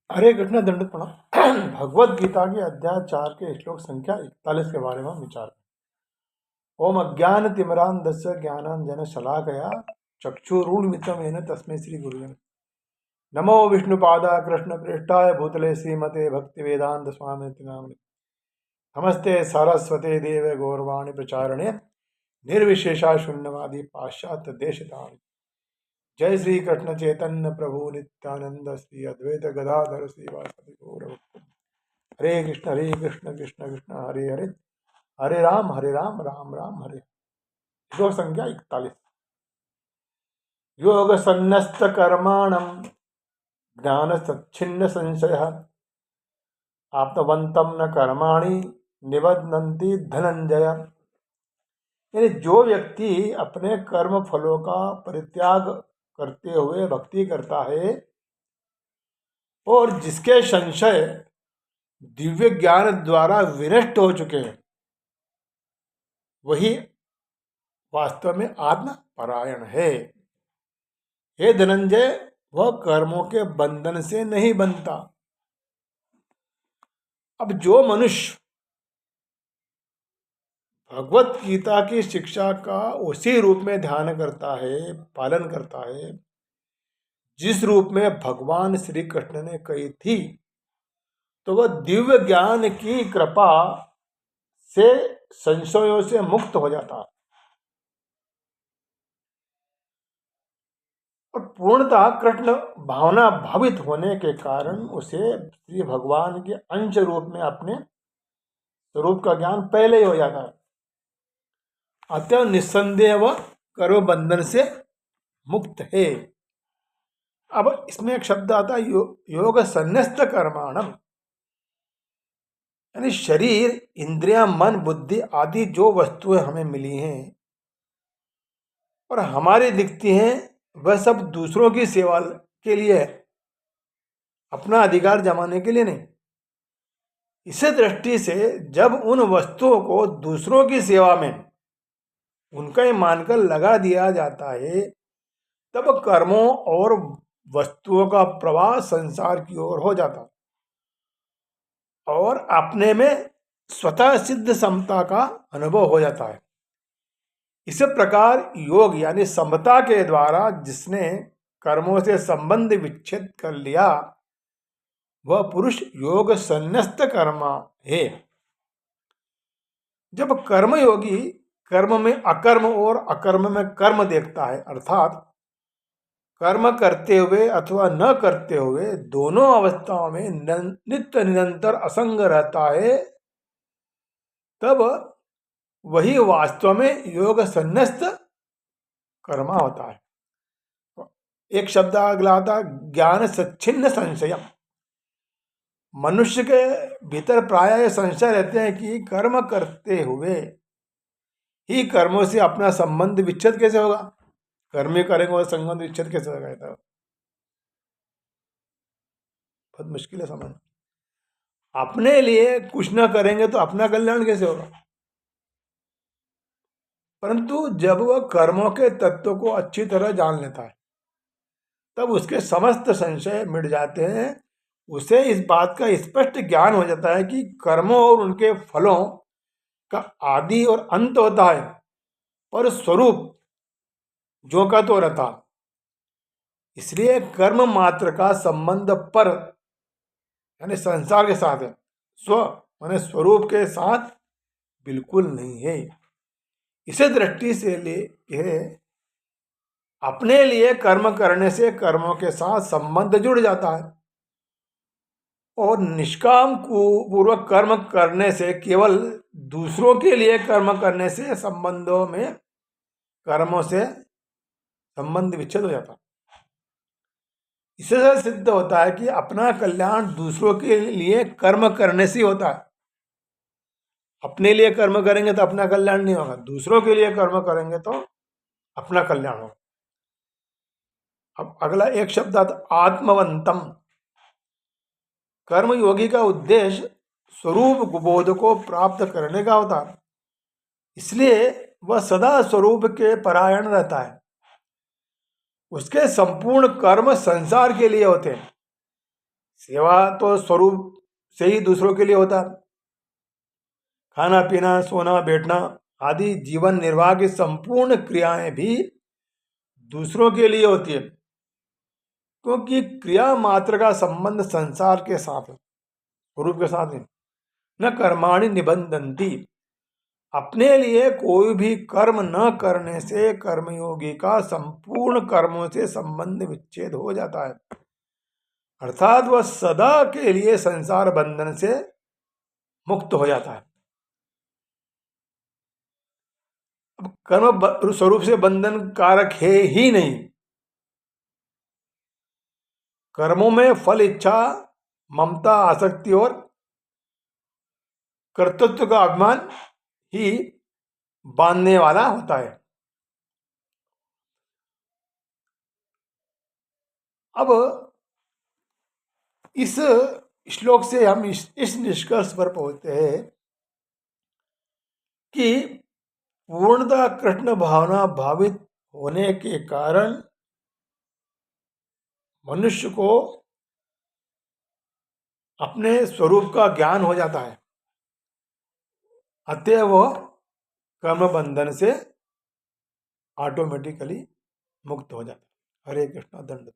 हरे कृष्ण दंडवत प्रणाम। भगवत गीता के अध्याय 4 के श्लोक संख्या 41 के बारे में विचार। ओम अज्ञान तिमिरांधस्य ज्ञानांजन शलाकया चक्षुरुन्मिलितं येन तस्मै श्री गुरुवे नमो विष्णुपादा कृष्ण प्रेष्ठाय भूतले श्रीमते भक्ति वेदांत स्वामी नामिने नमस्ते सरस्वते देव गौरवाणी प्रचारणे निर्विशेषा शून्यवादी पाश्चात्य देशतारिणे। जय श्री कृष्ण चैतन्य प्रभु नित्यानंद श्री अद्वैत गदाधर श्रीवासदि गौरभक्त। हरे कृष्ण कृष्ण कृष्ण हरे हरे, हरे राम राम राम हरे। श्लोक संख्या 41। योग सन्नस्त कर्माणम ज्ञान सच्छिन्न संशय आत्मवंतम न कर्माणि निबध्नन्ति धनंजय। यानी जो व्यक्ति अपने कर्म फलों का परित्याग करते हुए भक्ति करता है और जिसके संशय दिव्य ज्ञान द्वारा विनष्ट हो चुके हैं, वही वास्तव में आत्म परायण है। हे धनंजय, वह कर्मों के बंधन से नहीं बनता। अब जो मनुष्य भगवत गीता की शिक्षा का उसी रूप में ध्यान करता है, पालन करता है, जिस रूप में भगवान श्री कृष्ण ने कही थी, तो वह दिव्य ज्ञान की कृपा से संशयों से मुक्त हो जाता है और पूर्णतः कृष्ण भावना भावित होने के कारण उसे श्री भगवान के अंश रूप में अपने स्वरूप का ज्ञान पहले ही हो जाता है। अतः निस्संदेह वह कर्म बंधन से मुक्त है। अब इसमें एक शब्द आता है योग संन्यस्त कर्माणम, यानी शरीर, इंद्रियां, मन, बुद्धि आदि जो वस्तुएं हमें मिली हैं और हमारी दिखती हैं, वह सब दूसरों की सेवा के लिए है, अपना अधिकार जमाने के लिए नहीं। इस दृष्टि से जब उन वस्तुओं को दूसरों की सेवा में उनका ही मानकर लगा दिया जाता है, तब कर्मों और वस्तुओं का प्रवाह संसार की ओर हो जाता और अपने में स्वतः सिद्ध समता का अनुभव हो जाता है। इस प्रकार योग यानी समता के द्वारा जिसने कर्मों से संबंध विच्छेद कर लिया, वह पुरुष योग संन्यस्त कर्मा है। जब कर्मयोगी कर्म में अकर्म और अकर्म में कर्म देखता है, अर्थात कर्म करते हुए अथवा न करते हुए दोनों अवस्थाओं में नित्य निरंतर असंग रहता है, तब वही वास्तव में योग संन्यस्त कर्मा होता है। एक शब्द अगला आता, ज्ञान सच्छिन्न संशय। मनुष्य के भीतर प्राय संशय रहते हैं कि कर्म करते हुए ही कर्मों से अपना संबंध विच्छेद कैसे होगा, कर्म ही करेंगे और संबंध विच्छेद कैसे होगा। तो बहुत मुश्किल है समझना। अपने लिए कुछ ना करेंगे तो अपना कल्याण कैसे होगा। परंतु जब वह कर्मों के तत्व को अच्छी तरह जान लेता है, तब उसके समस्त संशय मिट जाते हैं। उसे इस बात का स्पष्ट ज्ञान हो जाता है कि कर्मों और उनके फलों का आदि और अंत होता है, पर स्वरूप जो का तो रहता। इसलिए कर्म मात्र का संबंध पर यानी संसार के साथ है, स्व माने स्वरूप के साथ बिल्कुल नहीं है। इसे दृष्टि से ले अपने लिए कर्म करने से कर्मों के साथ संबंध जुड़ जाता है और निष्काम पूर्वक कर्म करने से केवल दूसरों के लिए कर्म करने से संबंधों में कर्मों से संबंध विच्छेद हो जाता है। इससे सिद्ध होता है कि अपना कल्याण दूसरों के लिए कर्म करने से होता है। अपने लिए कर्म करेंगे तो अपना कल्याण नहीं होगा, दूसरों के लिए कर्म करेंगे तो अपना कल्याण होगा। अब अगला एक शब्द आता, आत्मवंतम। कर्म योगी का उद्देश्य स्वरूप बोध को प्राप्त करने का होता है, इसलिए वह सदा स्वरूप के परायण रहता है। उसके संपूर्ण कर्म संसार के लिए होते हैं। सेवा तो स्वरूप से ही दूसरों के लिए होता है। खाना पीना, सोना, बैठना आदि जीवन निर्वाह की संपूर्ण क्रियाएं भी दूसरों के लिए होती है, क्योंकि क्रिया मात्र का संबंध संसार के साथ है, स्वरूप के साथ नहीं। न कर्माणि निबंधन्ति, अपने लिए कोई भी कर्म न करने से कर्मयोगी का संपूर्ण कर्मों से संबंध विच्छेद हो जाता है, अर्थात वह सदा के लिए संसार बंधन से मुक्त हो जाता है। अब कर्म स्वरूप से बंधन कारक है ही नहीं। कर्मों में फल इच्छा, ममता, आसक्ति और कर्तृत्व का अभिमान ही बांधने वाला होता है। अब इस श्लोक से हम इस निष्कर्ष पर पहुंचते हैं कि पूर्णतः कृष्ण भावना भावित होने के कारण मनुष्य को अपने स्वरूप का ज्ञान हो जाता है, अतः वह कर्म बंधन से ऑटोमेटिकली मुक्त हो जाता है। हरे कृष्णा, दंड।